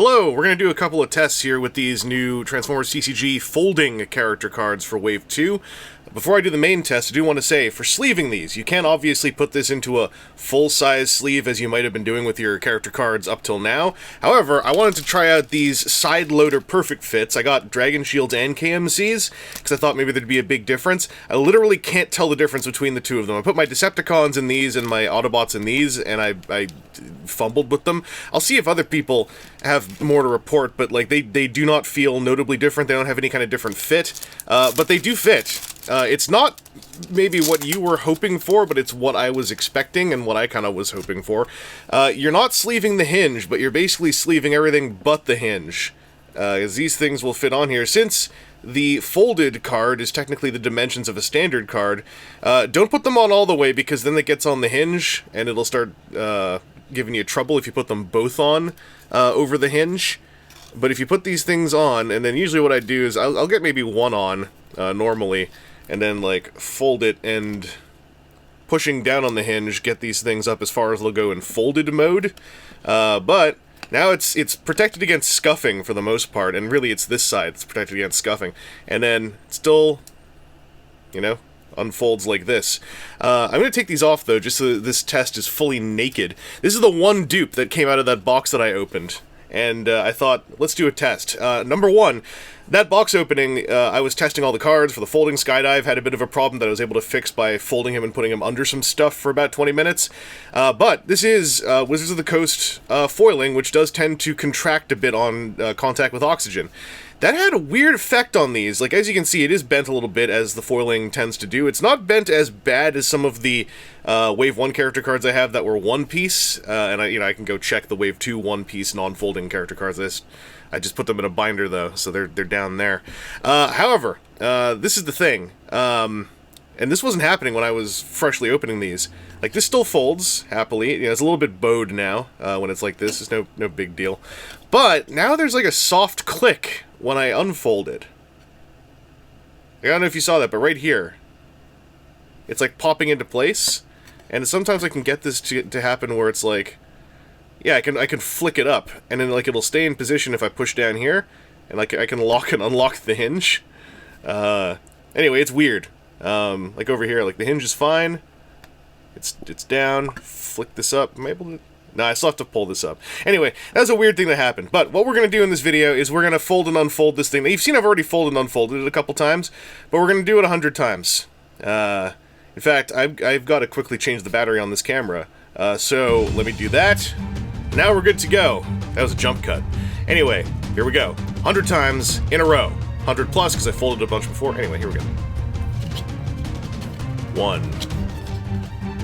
Hello, we're going to do a couple of tests here with these new Transformers TCG folding character cards for Wave 2. Before I do the main test, I do want to say, for sleeving these, you can't obviously put this into a full-size sleeve as you might have been doing with your character cards up till now. However, I wanted to try out these side-loader perfect fits. I got Dragon Shields and KMCs, because I thought maybe there'd be a big difference. I literally can't tell the difference between the two of them. I put my Decepticons in these and my Autobots in these, and I fumbled with them. I'll see if other people have more to report, but like they do not feel notably different. They don't have any kind of different fit, but they do fit. It's not maybe what you were hoping for, but it's what I was expecting and what I kind of was hoping for. You're not sleeving the hinge, but you're basically sleeving everything but the hinge, as these things will fit on here. Since the folded card is technically the dimensions of a standard card, don't put them on all the way, because then it gets on the hinge, and it'll start giving you trouble if you put them both on over the hinge. But if you put these things on, and then usually what I do is I'll get maybe one on normally, and then like fold it, and pushing down on the hinge get these things up as far as they'll go in folded mode. But now it's protected against scuffing for the most part, and really it's this side that's protected against scuffing, and then it still, you know, unfolds like this. I'm going to take these off though, just so that this test is fully naked. This is the one dupe that came out of that box that I opened, and I thought, let's do a test. Number one, that box opening, I was testing all the cards for the folding skydive, had a bit of a problem that I was able to fix by folding him and putting him under some stuff for about 20 minutes. But this is Wizards of the Coast foiling, which does tend to contract a bit on contact with oxygen. That had a weird effect on these. Like, as you can see, it is bent a little bit, as the foiling tends to do. It's not bent as bad as some of the Wave 1 character cards I have that were one piece, and I can go check the Wave 2 one-piece non-folding character cards. I just put them in a binder, though, so they're down there. However, this is the thing, and this wasn't happening when I was freshly opening these. Like, this still folds, happily. You know, it's a little bit bowed now, when it's like this. It's no big deal. But now there's like a soft click when I unfold it. I don't know if you saw that, but right here, it's like popping into place. And sometimes I can get this to happen where it's like, yeah, I can flick it up, and then like it'll stay in position if I push down here, and like I can lock and unlock the hinge. Anyway, it's weird. Like over here, like the hinge is fine. It's down. Flick this up. Am I able to? No, I still have to pull this up. Anyway, that's a weird thing that happened. But what we're going to do in this video is we're going to fold and unfold this thing. Now, you've seen I've already folded and unfolded it a couple times, but we're going to do it 100 times. In fact, I've got to quickly change the battery on this camera. So let me do that. Now we're good to go. That was a jump cut. Anyway, here we go. 100 times in a row. 100 plus, because I folded a bunch before. Anyway, here we go. 1,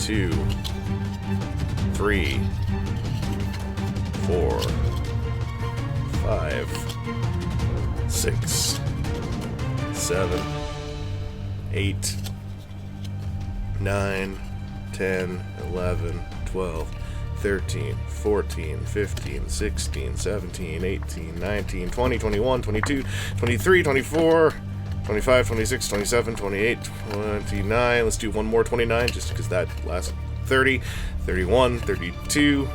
2, 3, 4, 5, 6, 7, 8, 9, 10, 11, 12, 13, 14, 15, 16, 17, 18, 19, 20, 21, 22, 23, 24, 25, 26, 27, 28, 29, let's do one more 29, just because that last 30, 31, 32,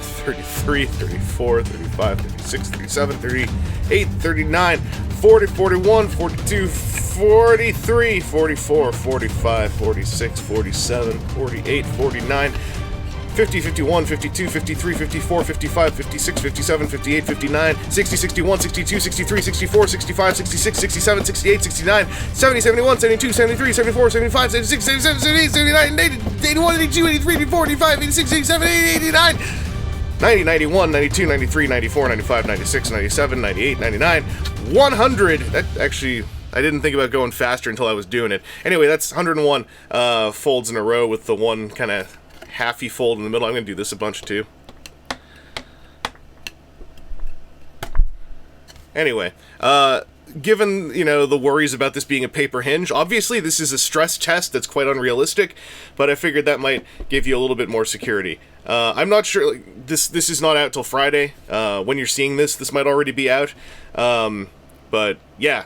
33, 34, 35, 36, 37, 38, 39, 40, 41, 42, 43, 44, 45, 46, 47, 48, 49, 50, 51, 52, 53, 54, 55, 56, 57, 58, 59, 60, 61, 62, 63, 64, 65, 66, 67, 68, 69, 70, 71, 72, 73, 74, 75, 76, 77, 78, 79, 80, 81, 82, 83, 84, 85, 86, 87, 88, 89, 90, 91, 92, 93, 94, 95, 96, 97, 98, 99, 100. That actually, I didn't think about going faster until I was doing it. Anyway, that's 101 folds in a row with the one kind of halfy fold in the middle. I'm going to do this a bunch too. Anyway, given, you know, the worries about this being a paper hinge, obviously this is a stress test that's quite unrealistic, but I figured that might give you a little bit more security. I'm not sure, like, this is not out till Friday. When you're seeing this might already be out. But yeah,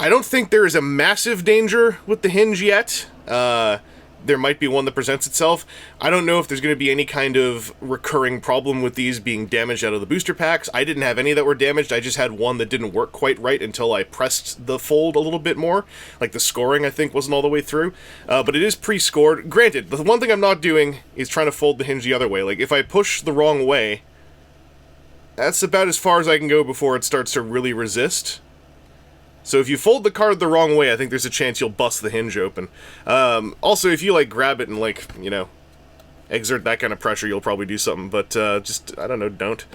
I don't think there is a massive danger with the hinge yet. there might be one that presents itself. I don't know if there's going to be any kind of recurring problem with these being damaged out of the booster packs. I didn't have any that were damaged. I just had one that didn't work quite right until I pressed the fold a little bit more. Like, the scoring, I think, wasn't all the way through. But it is pre-scored. Granted, the one thing I'm not doing is trying to fold the hinge the other way. Like, if I push the wrong way, that's about as far as I can go before it starts to really resist. So if you fold the card the wrong way, I think there's a chance you'll bust the hinge open. Also, if you, like, grab it and, like, you know, exert that kind of pressure, you'll probably do something. But, just, I don't know, don't.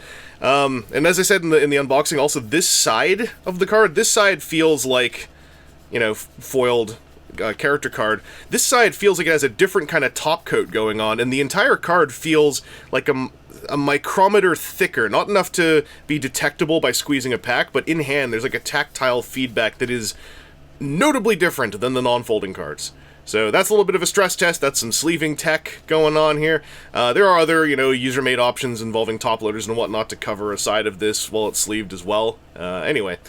And as I said in the unboxing, also, this side of the card, this side feels like, you know, foiled character card. This side feels like it has a different kind of top coat going on, and the entire card feels like a micrometer thicker, not enough to be detectable by squeezing a pack, but in hand there's like a tactile feedback that is notably different than the non-folding cards. So that's a little bit of a stress test. That's some sleeving tech going on here. There are other, you know, user-made options involving top loaders and whatnot to cover a side of this while it's sleeved as well. Anyway,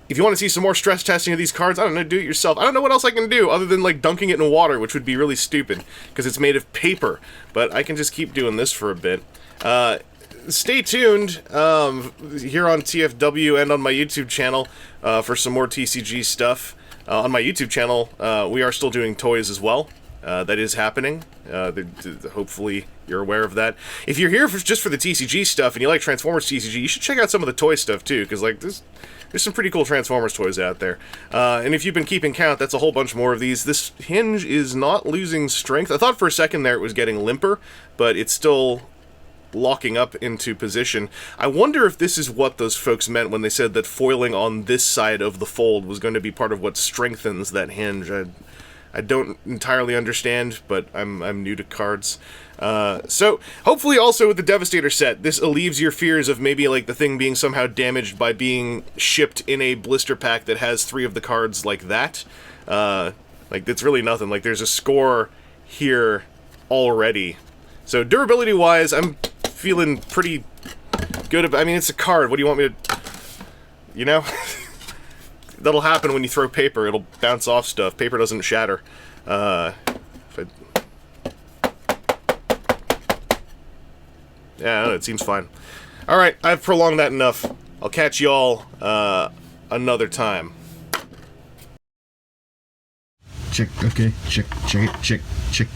if you want to see some more stress testing of these cards, I don't know, do it yourself. I don't know what else I can do other than, like, dunking it in water, which would be really stupid, because it's made of paper. But I can just keep doing this for a bit. Stay tuned here on TFW and on my YouTube channel for some more TCG stuff. On my YouTube channel, we are still doing toys as well. That is happening. Hopefully you're aware of that. If you're here just for the TCG stuff and you like Transformers TCG, you should check out some of the toy stuff too, because, like, there's some pretty cool Transformers toys out there. And if you've been keeping count, that's a whole bunch more of these. This hinge is not losing strength. I thought for a second there it was getting limper, but it's still locking up into position. I wonder if this is what those folks meant when they said that foiling on this side of the fold was going to be part of what strengthens that hinge. I don't entirely understand, but I'm new to cards. So, hopefully also with the Devastator set, this alleviates your fears of maybe, like, the thing being somehow damaged by being shipped in a blister pack that has 3 of the cards like that. Like, it's really nothing. Like, there's a score here already. So, durability-wise, I'm feeling pretty good about... I mean, it's a card. What do you want me to... You know? That'll happen when you throw paper. It'll bounce off stuff. Paper doesn't shatter. Yeah, I don't know, it seems fine. Alright, I've prolonged that enough. I'll catch y'all another time. Check, okay, check it.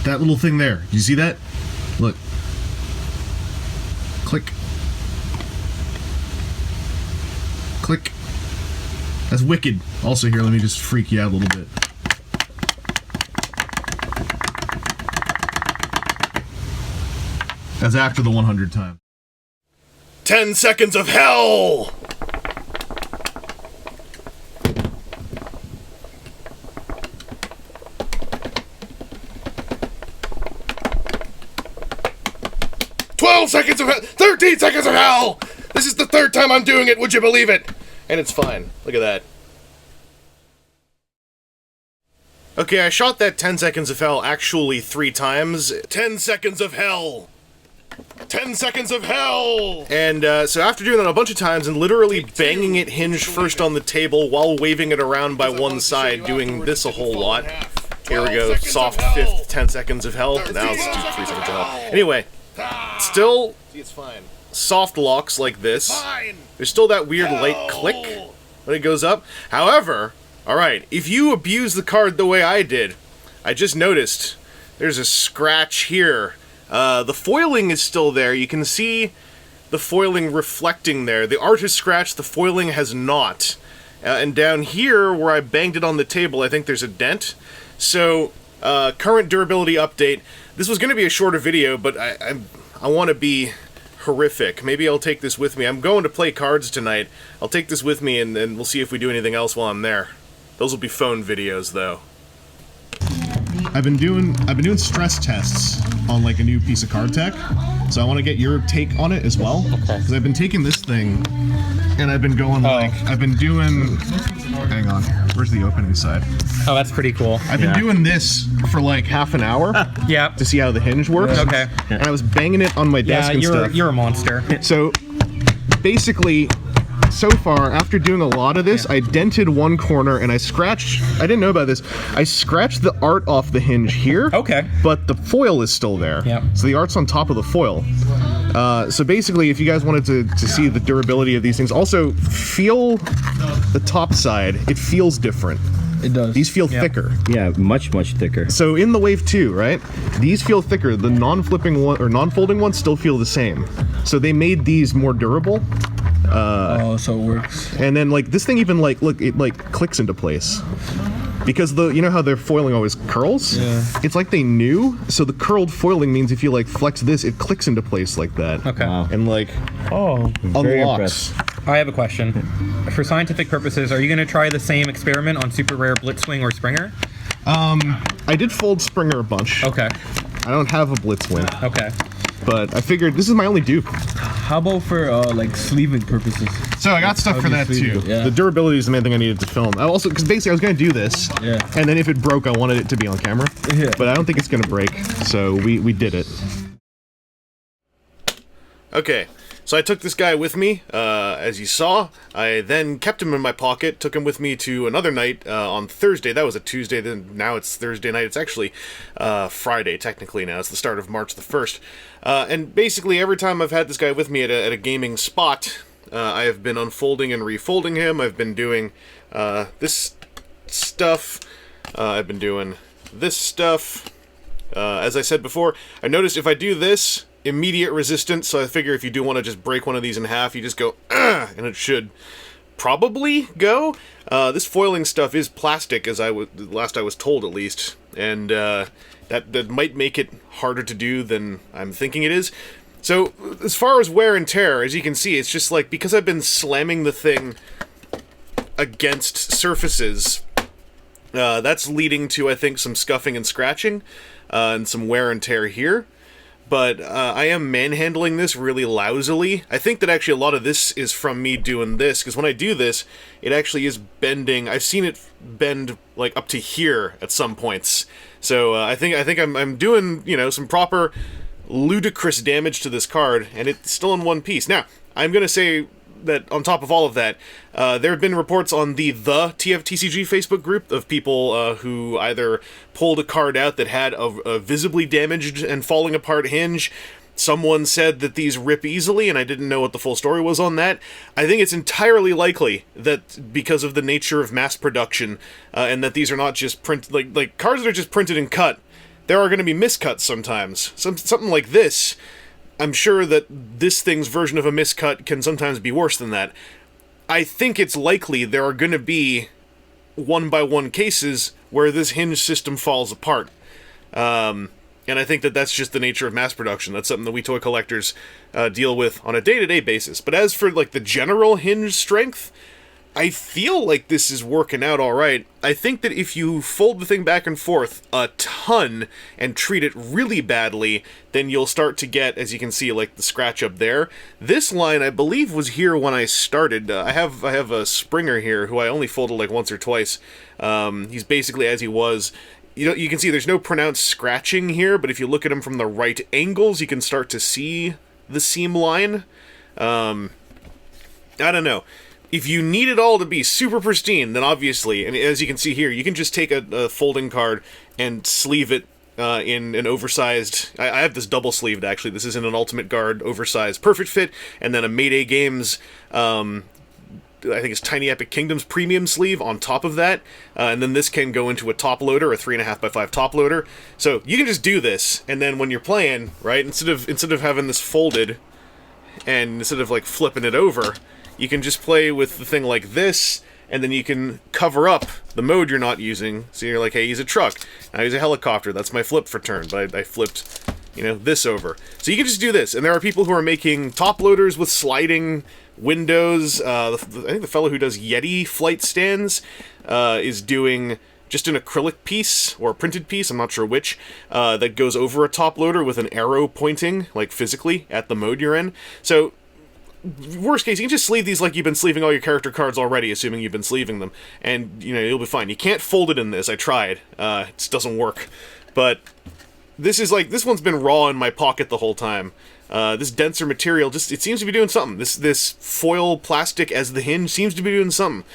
That little thing there, do you see that? Look. Click. Click. That's wicked. Also here, let me just freak you out a little bit. That's after the 100 time. 10 seconds of hell! Seconds of hell! 13 seconds of hell! This is the 3rd time I'm doing it, would you believe it? And it's fine. Look at that. Okay, I shot that 10 seconds of hell actually 3 times. 10 seconds of hell! 10 seconds of hell! And, so after doing that a bunch of times and literally banging it hinge first on the table while waving it around by one side, doing this a whole lot. Here we go, soft 5th 10 seconds of hell. Now let's do 3 seconds of hell. Anyway. Still, it's fine. Soft locks like this. There's still that weird light click when it goes up. However, alright, if you abuse the card the way I did, I just noticed there's a scratch here. The foiling is still there. You can see the foiling reflecting there. The art has scratched, the foiling has not. And down here, where I banged it on the table, I think there's a dent. So, current durability update. This was going to be a shorter video, but I want to be horrific. Maybe I'll take this with me. I'm going to play cards tonight. I'll take this with me, and we'll see if we do anything else while I'm there. Those will be phone videos, though. I've been doing stress tests on, like, a new piece of card tech, so I want to get your take on it as well. Okay. Because I've been taking this thing, and I've been going, I've been doing... Hang on. Where's the opening side? Oh, that's pretty cool. I've been doing this for like half an hour. Yeah. To see how the hinge works. Okay. And I was banging it on my desk and stuff. You're a monster. So, basically, so far, after doing a lot of this, I dented one corner and I didn't know about this, I scratched the art off the hinge here. Okay. But the foil is still there. Yep. So the art's on top of the foil. So basically, if you guys wanted to see the durability of these things, also feel the top side. It feels different. It does. These feel thicker. Yeah, much thicker. So in the Wave 2, right? These feel thicker. The non-flipping one or non-folding ones still feel the same. So they made these more durable. Oh, so it works. And then like this thing even like look, it like clicks into place. Because you know how their foiling always curls? Yeah. It's like they knew. So the curled foiling means if you like flex this, it clicks into place like that. Okay. Wow. And like Very unlocks. impressed. I have a question. For scientific purposes, are you going to try the same experiment on super rare Blitzwing or Springer? I did fold Springer a bunch. Okay. I don't have a Blitzwing, Okay. but I figured this is my only dupe. How about for like sleeving purposes? So I got stuff How for do you that sleeve too. it? Yeah. The durability is the main thing I needed to film. I also, because basically I was going to do this, Yeah. and then if it broke, I wanted it to be on camera. Yeah. But I don't think it's going to break, so we did it. Okay, so I took this guy with me, as you saw. I then kept him in my pocket, took him with me to another night on Thursday. That was a Tuesday, then now it's Thursday night. It's actually Friday, technically now. It's the start of March the 1st. And basically, every time I've had this guy with me at a gaming spot, I have been unfolding and refolding him. I've been doing this stuff. I've been doing this stuff. As I said before, I noticed if I do this, immediate resistance, so I figure if you do want to just break one of these in half, you just go, and it should probably go. This foiling stuff is plastic, as last I was told at least, and that might make it harder to do than I'm thinking it is. So, as far as wear and tear, as you can see, it's just like, because I've been slamming the thing against surfaces, that's leading to, I think, some scuffing and scratching, and some wear and tear here. But I am manhandling this really lousily. I think that actually a lot of this is from me doing this, because when I do this, it actually is bending. I've seen it bend like up to here at some points. So I think I'm doing, you know, some proper ludicrous damage to this card, and it's still in one piece. Now, I'm gonna say that on top of all of that, there have been reports on the TCG Facebook group of people who either pulled a card out that had a visibly damaged and falling apart hinge. Someone said that these rip easily, and I didn't know what the full story was on that. I think it's entirely likely that because of the nature of mass production, and that these are not just like cards that are just printed and cut, there are going to be miscuts sometimes. Something like this, I'm sure that this thing's version of a miscut can sometimes be worse than that. I think it's likely there are going to be one-by-one cases where this hinge system falls apart. And I think that that's just the nature of mass production. That's something that we toy collectors deal with on a day-to-day basis. But as for like the general hinge strength, I feel like this is working out all right. I think that if you fold the thing back and forth a ton and treat it really badly, then you'll start to get, as you can see, like the scratch up there. This line, I believe, was here when I started. I have a Springer here who I only folded like once or twice. He's basically as he was. You can see there's no pronounced scratching here, but if you look at him from the right angles, you can start to see the seam line. I don't know. If you need it all to be super pristine, then obviously, and as you can see here, you can just take a folding card and sleeve it in an oversized... I have this double-sleeved, actually. This is in an Ultimate Guard oversized perfect fit, and then a Mayday Games... I think it's Tiny Epic Kingdoms premium sleeve on top of that, and then this can go into a top loader, a 3.5x5 top loader. So you can just do this, and then when you're playing, right, instead of having this folded, and instead of like flipping it over, you can just play with the thing like this, and then you can cover up the mode you're not using. So you're like, hey, he's a truck, now he's a helicopter. That's my flip for turn, but I flipped, this over. So you can just do this, and there are people who are making top loaders with sliding windows. I think the fellow who does Yeti flight stands is doing just an acrylic piece, or a printed piece, I'm not sure which, that goes over a top loader with an arrow pointing, like physically, at the mode you're in. So, worst case, you can just sleeve these like you've been sleeving all your character cards already, assuming you've been sleeving them, and, you'll be fine. You can't fold it in this. I tried. It just doesn't work. But this one's been raw in my pocket the whole time. This denser material, it seems to be doing something. This foil plastic as the hinge seems to be doing something.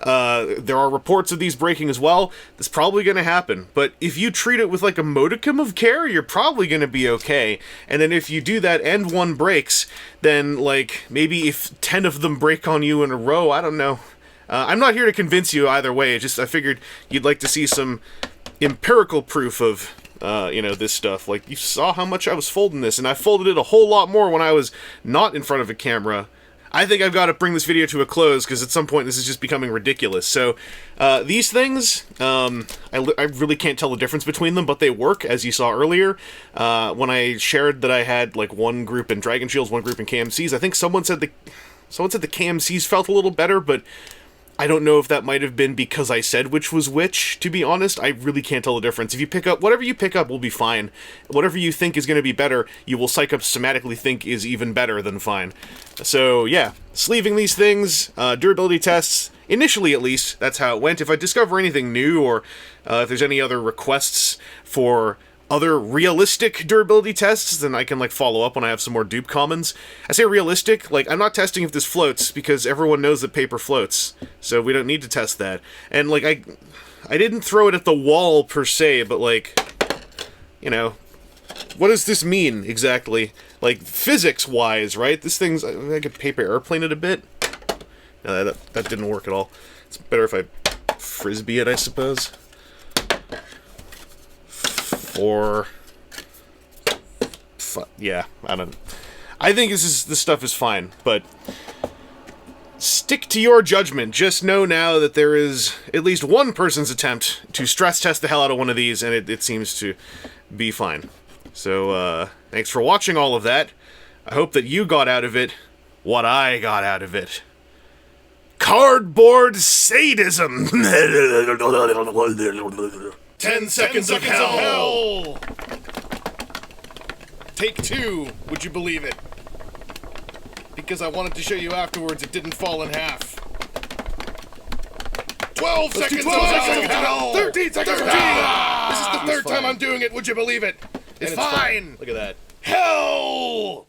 There are reports of these breaking as well. That's probably going to happen. But if you treat it with like a modicum of care, you're probably going to be okay. And then if you do that and one breaks, then like maybe if 10 of them break on you in a row, I don't know. I'm not here to convince you either way. I figured you'd like to see some empirical proof of this stuff. Like, you saw how much I was folding this, and I folded it a whole lot more when I was not in front of a camera. I think I've got to bring this video to a close, because at some point this is just becoming ridiculous. So, these things, I really can't tell the difference between them, but they work, as you saw earlier. When I shared that I had, like, one group in Dragon Shields, one group in KMCs, I think someone said the KMCs felt a little better, but I don't know if that might have been because I said which was which, to be honest. I really can't tell the difference. If you pick up, whatever you pick up will be fine. Whatever you think is going to be better, you will psychosomatically think is even better than fine. So, yeah, sleeving these things, durability tests, initially at least, that's how it went. If I discover anything new, or if there's any other requests for other realistic durability tests, then I can, like, follow up when I have some more dupe commons. I say realistic, like, I'm not testing if this floats, because everyone knows that paper floats, so we don't need to test that. And, like, I didn't throw it at the wall, per se, but, like, what does this mean, exactly? Like, physics-wise, right? This thing's, I could paper airplane it a bit. No, that didn't work at all. It's better if I frisbee it, I suppose. Or, yeah, I think this stuff is fine, but stick to your judgment. Just know now that there is at least one person's attempt to stress test the hell out of one of these, and it seems to be fine. So, thanks for watching all of that. I hope that you got out of it what I got out of it. Cardboard sadism! 10 seconds of hell! Take 2, would you believe it? Because I wanted to show you afterwards it didn't fall in half. 12 seconds of hell! 13 seconds of hell! This is the third time I'm doing it, would you believe it? It's fine! Look at that. Hell!